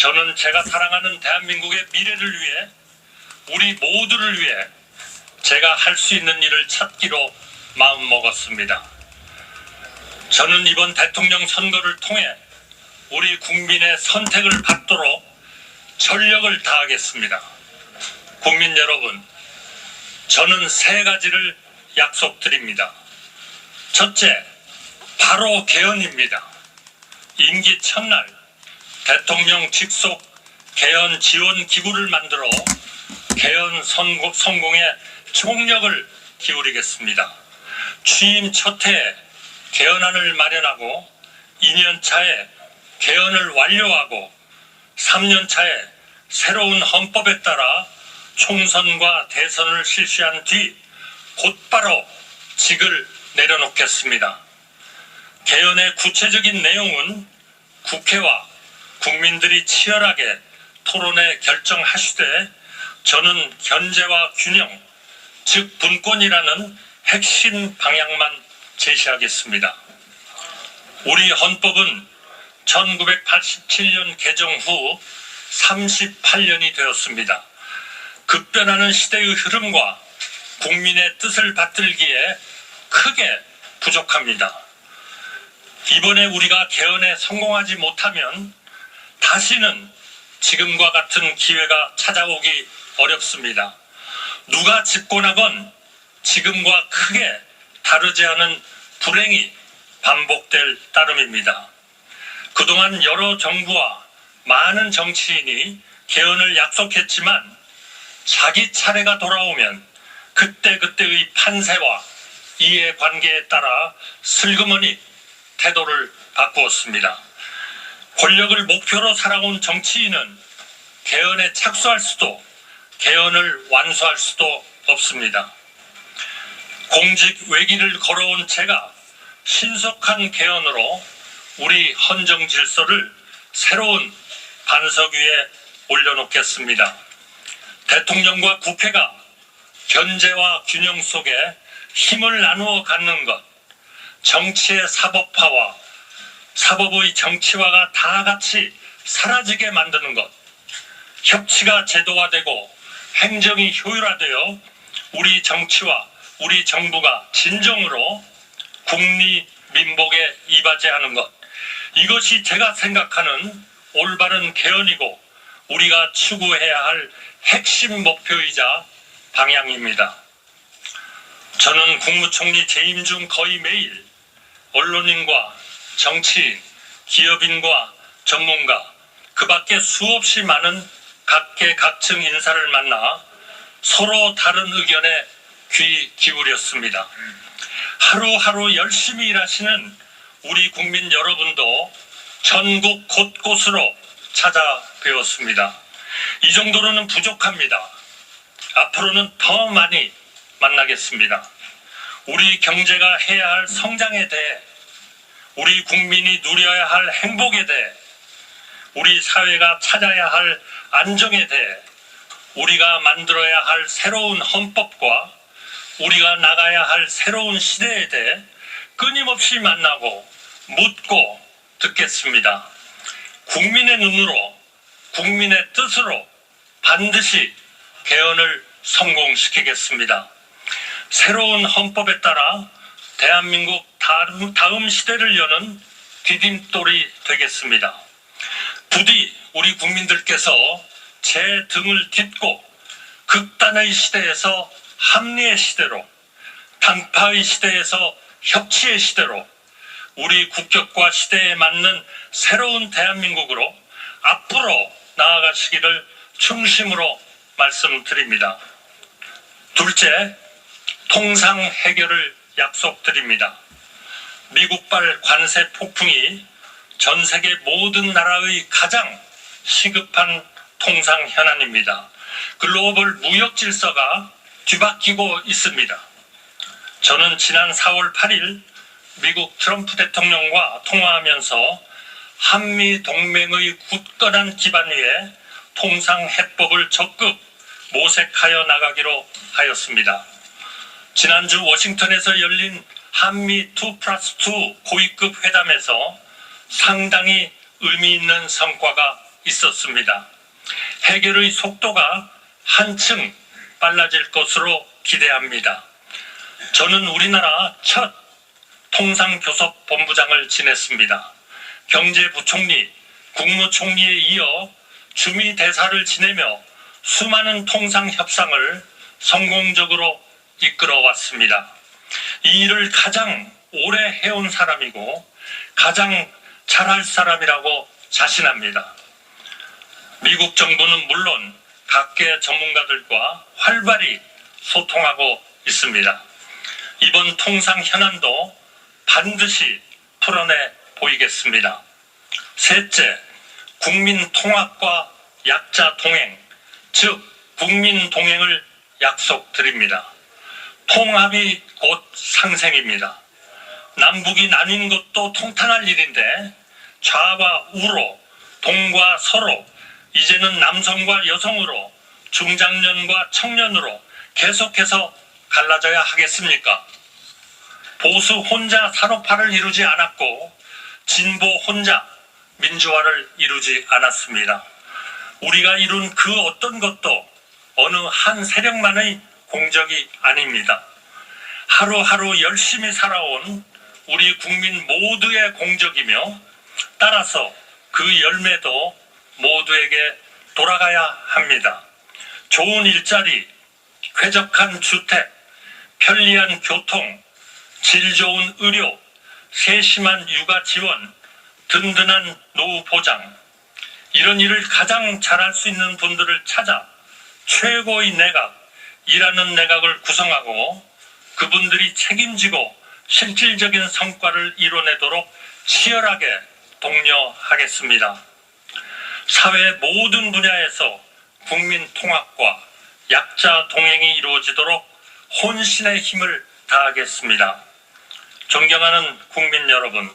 저는 제가 사랑하는 대한민국의 미래를 위해, 우리 모두를 위해 제가 할 수 있는 일을 찾기로 마음먹었습니다. 저는 이번 대통령 선거를 통해 우리 국민의 선택을 받도록 전력을 다하겠습니다. 국민 여러분, 저는 3가지를 약속드립니다. 첫째, 바로 개헌입니다. 임기 첫날 대통령 직속 개헌 지원 기구를 만들어 개헌 성공에 총력을 기울이겠습니다. 취임 첫 해에 개헌안을 마련하고 2년 차에 개헌을 완료하고 3년 차에 새로운 헌법에 따라 총선과 대선을 실시한 뒤 곧바로 직을 내려놓겠습니다. 개헌의 구체적인 내용은 국회와 국민들이 치열하게 토론해 결정하시되 저는 견제와 균형, 즉 분권이라는 핵심 방향만 제시하겠습니다. 우리 헌법은 1987년 개정 후 38년이 되었습니다. 급변하는 시대의 흐름과 국민의 뜻을 받들기에 크게 부족합니다. 이번에 우리가 개헌에 성공하지 못하면 다시는 지금과 같은 기회가 찾아오기 어렵습니다. 누가 집권하건 지금과 크게 다르지 않은 불행이 반복될 따름입니다. 그동안 여러 정부와 많은 정치인이 개헌을 약속했지만 자기 차례가 돌아오면 그때그때의 판세와 이해관계에 따라 슬그머니 태도를 바꾸었습니다. 권력을 목표로 살아온 정치인은 개헌에 착수할 수도 개헌을 완수할 수도 없습니다. 공직 외길을 걸어온 제가 신속한 개헌으로 우리 헌정 질서를 새로운 반석 위에 올려놓겠습니다. 대통령과 국회가 견제와 균형 속에 힘을 나누어 갖는 것, 정치의 사법화와 사법의 정치화가 다 같이 사라지게 만드는 것, 협치가 제도화되고 행정이 효율화되어 우리 정치와 우리 정부가 진정으로 국리민복에 이바지하는 것, 이것이 제가 생각하는 올바른 개헌이고 우리가 추구해야 할 핵심 목표이자 방향입니다. 저는 국무총리 재임 중 거의 매일 언론인과 정치인, 기업인과 전문가, 그 밖에 수없이 많은 각계각층 인사를 만나 서로 다른 의견에 귀 기울였습니다. 하루하루 열심히 일하시는 우리 국민 여러분도 전국 곳곳으로 찾아뵈었습니다. 이 정도로는 부족합니다. 앞으로는 더 많이 만나겠습니다. 우리 경제가 해야 할 성장에 대해, 우리 국민이 누려야 할 행복에 대해, 우리 사회가 찾아야 할 안정에 대해, 우리가 만들어야 할 새로운 헌법과 우리가 나가야 할 새로운 시대에 대해 끊임없이 만나고 묻고 듣겠습니다. 국민의 눈으로, 국민의 뜻으로 반드시 개헌을 성공시키겠습니다. 새로운 헌법에 따라 대한민국 다음 시대를 여는 디딤돌이 되겠습니다. 부디 우리 국민들께서 제 등을 딛고 극단의 시대에서 합리의 시대로, 당파의 시대에서 협치의 시대로 우리 국격과 시대에 맞는 새로운 대한민국으로 앞으로 나아가시기를 중심으로 말씀드립니다. 둘째, 통상 해결을 약속드립니다. 미국발 관세 폭풍이 전 세계 모든 나라의 가장 시급한 통상 현안입니다. 글로벌 무역 질서가 뒤바뀌고 있습니다. 저는 지난 4월 8일 미국 트럼프 대통령과 통화하면서 한미 동맹의 굳건한 기반 위에 통상 해법을 적극 모색하여 나가기로 하였습니다. 지난주 워싱턴에서 열린 한미 2+2 고위급 회담에서 상당히 의미 있는 성과가 있었습니다. 해결의 속도가 한층 빨라질 것으로 기대합니다. 저는 우리나라 첫 통상교섭본부장을 지냈습니다. 경제부총리, 국무총리에 이어 주미대사를 지내며 수많은 통상협상을 성공적으로 이끌어왔습니다. 이 일을 가장 오래 해온 사람이고 가장 잘할 사람이라고 자신합니다. 미국 정부는 물론 각계 전문가들과 활발히 소통하고 있습니다. 이번 통상 현안도 반드시 풀어내 보이겠습니다. 셋째, 국민 통합과 약자 동행, 즉 국민 동행을 약속드립니다. 통합이 곧 상생입니다. 남북이 나뉜 것도 통탄할 일인데 좌와 우로, 동과 서로, 이제는 남성과 여성으로, 중장년과 청년으로 계속해서 갈라져야 하겠습니까? 보수 혼자 산업화를 이루지 않았고 진보 혼자 민주화를 이루지 않았습니다. 우리가 이룬 그 어떤 것도 어느 한 세력만의 공적이 아닙니다. 하루하루 열심히 살아온 우리 국민 모두의 공적이며 따라서 그 열매도 모두에게 돌아가야 합니다. 좋은 일자리, 쾌적한 주택, 편리한 교통, 질 좋은 의료, 세심한 육아 지원, 든든한 노후 보장, 이런 일을 가장 잘할 수 있는 분들을 찾아 최고의 내각, 일하는 내각을 구성하고 그분들이 책임지고 실질적인 성과를 이뤄내도록 치열하게 독려하겠습니다. 사회 모든 분야에서 국민 통합과 약자 동행이 이루어지도록 혼신의 힘을 다하겠습니다. 존경하는 국민 여러분,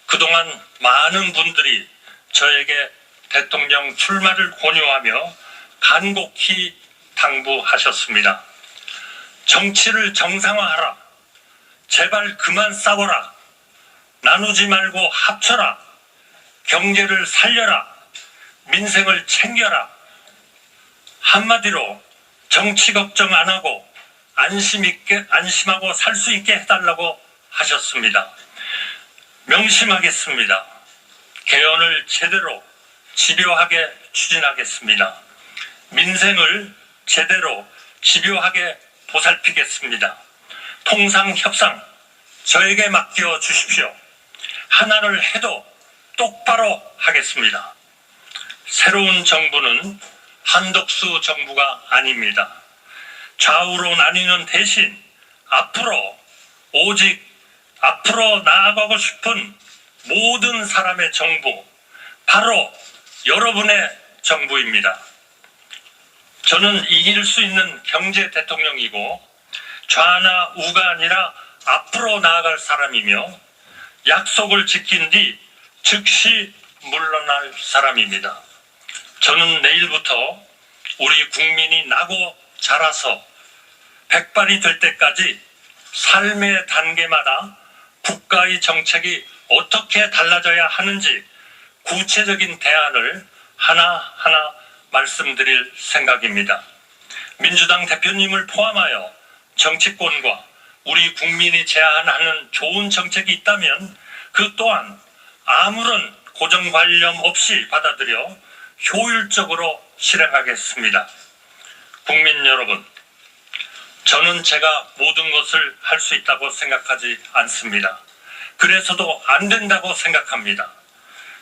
그동안 많은 분들이 저에게 대통령 출마를 권유하며 간곡히 당부하셨습니다. 정치를 정상화하라. 제발 그만 싸워라. 나누지 말고 합쳐라. 경제를 살려라. 민생을 챙겨라. 한마디로 정치 걱정 안 하고 안심하고 살 수 있게 해달라고 하셨습니다. 명심하겠습니다. 개헌을 제대로 집요하게 추진하겠습니다. 민생을 제대로 집요하게 보살피겠습니다. 통상협상 저에게 맡겨 주십시오. 하나를 해도 똑바로 하겠습니다. 새로운 정부는 한덕수 정부가 아닙니다. 좌우로 나뉘는 대신 앞으로 나아가고 싶은 모든 사람의 정부, 바로 여러분의 정부입니다. 저는 이길 수 있는 경제 대통령이고 좌나 우가 아니라 앞으로 나아갈 사람이며 약속을 지킨 뒤 즉시 물러날 사람입니다. 저는 내일부터 우리 국민이 나고 자라서 백발이 될 때까지 삶의 단계마다 국가의 정책이 어떻게 달라져야 하는지 구체적인 대안을 하나하나 말씀드릴 생각입니다. 민주당 대표님을 포함하여 정치권과 우리 국민이 제안하는 좋은 정책이 있다면 그 또한 아무런 고정관념 없이 받아들여 효율적으로 실행하겠습니다. 국민 여러분, 저는 제가 모든 것을 할 수 있다고 생각하지 않습니다. 그래서도 안 된다고 생각합니다.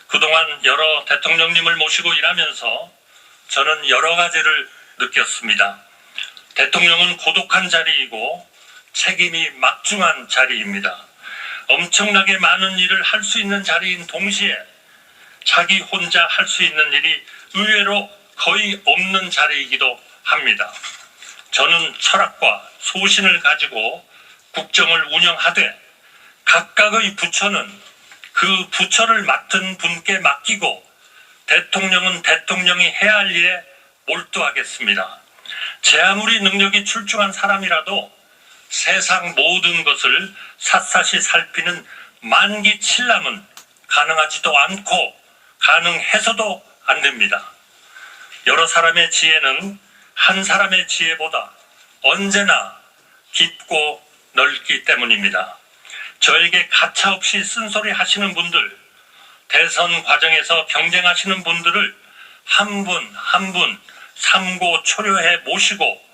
그동안 여러 대통령님을 모시고 일하면서 저는 여러 가지를 느꼈습니다. 대통령은 고독한 자리이고 책임이 막중한 자리입니다. 엄청나게 많은 일을 할 수 있는 자리인 동시에 자기 혼자 할 수 있는 일이 의외로 거의 없는 자리이기도 합니다. 저는 철학과 소신을 가지고 국정을 운영하되 각각의 부처는 그 부처를 맡은 분께 맡기고 대통령은 대통령이 해야 할 일에 몰두하겠습니다. 제 아무리 능력이 출중한 사람이라도 세상 모든 것을 샅샅이 살피는 만기칠람은 가능하지도 않고 가능해서도 안 됩니다. 여러 사람의 지혜는 한 사람의 지혜보다 언제나 깊고 넓기 때문입니다. 저에게 가차없이 쓴소리 하시는 분들, 대선 과정에서 경쟁하시는 분들을 한 분 한 분 삼고 초려해 모시고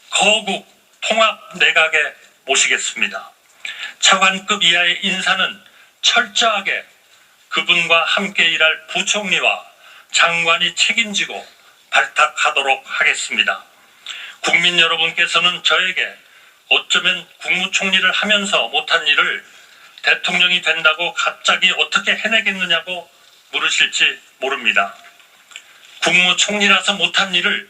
거국 통합 내각에 모시겠습니다. 차관급 이하의 인사는 철저하게 그분과 함께 일할 부총리와 장관이 책임지고 발탁하도록 하겠습니다. 국민 여러분께서는 저에게 어쩌면 국무총리를 하면서 못한 일을 대통령이 된다고 갑자기 어떻게 해내겠느냐고 물으실지 모릅니다. 국무총리라서 못한 일을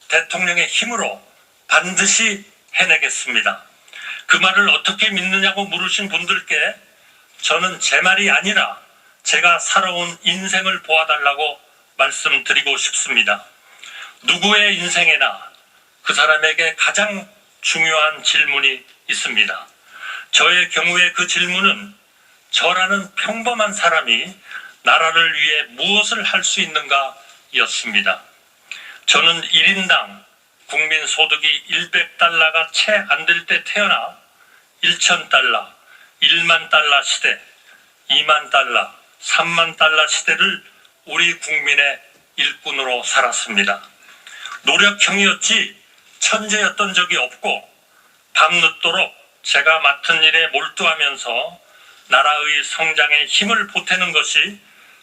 대통령의 힘으로 반드시 해내겠습니다. 그 말을 어떻게 믿느냐고 물으신 분들께 저는 제 말이 아니라 제가 살아온 인생을 보아달라고 말씀드리고 싶습니다. 누구의 인생에나 그 사람에게 가장 중요한 질문이 있습니다. 저의 경우에 그 질문은 저라는 평범한 사람이 나라를 위해 무엇을 할 수 있는가 였습니다. 저는 1인당 국민 소득이 100달러가 채 안 될 때 태어나 1,000달러, 1만 달러 시대, 2만 달러, 3만 달러 시대를 우리 국민의 일꾼으로 살았습니다. 노력형이었지 천재였던 적이 없고 밤늦도록 제가 맡은 일에 몰두하면서 나라의 성장에 힘을 보태는 것이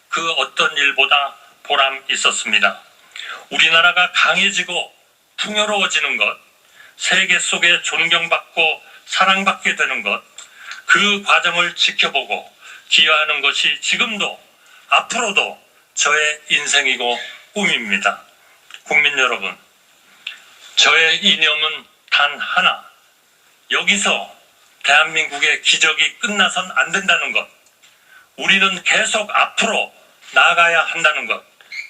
그 어떤 일보다 보람 있었습니다. 우리나라가 강해지고 풍요로워지는 것, 세계 속에 존경받고 사랑받게 되는 것, 그 과정을 지켜보고 기여하는 것이 지금도 앞으로도 저의 인생이고 꿈입니다. 국민 여러분, 저의 이념은 단 하나, 여기서 대한민국의 기적이 끝나선 안 된다는 것, 우리는 계속 앞으로 나아가야 한다는 것,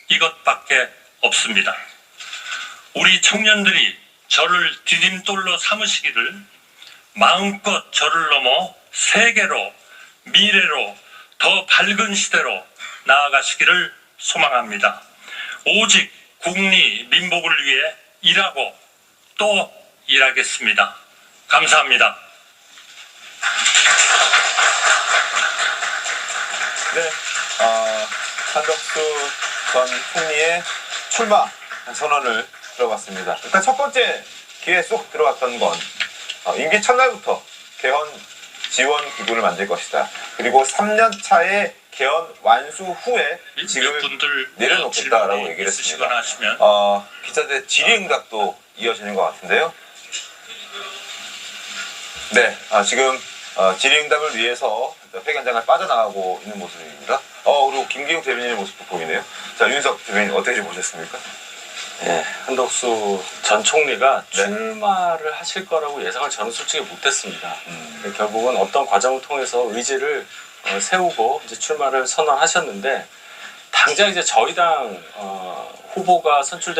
이것밖에 없습니다. 우리 청년들이 저를 디딤돌로 삼으시기를 마음껏 저를 넘어 세계로, 미래로, 더 밝은 시대로 나아가시기를 소망합니다. 오직 국리, 민복을 위해 일하고 또 일하겠습니다. 감사합니다. 네, 한덕수 전 총리의 출마 선언을 들어봤습니다. 일단 첫 번째 기회에 쏙 들어갔던 건 임기 첫날부터 개헌 지원 기구를 만들 것이다. 그리고 3년 차에 개헌 완수 후에 지금 내려놓겠다라고 얘기를 했습니다. 기자들의 질의응답도 이어지는 것 같은데요. 네, 지금 질의응답을 위해서 회견장을 빠져나가고 있는 모습입니다. 그리고 김기욱 대변인의 모습도 보이네요. 자, 윤석 대변인 어떻게 좀 보셨습니까? 네, 한덕수 전 총리가 출마를 하실 거라고 예상을 저는 솔직히 못했습니다. 결국은 어떤 과정을 통해서 의지를 세우고 이제 출마를 선언하셨는데 당장 이제 저희 당 후보가 선출된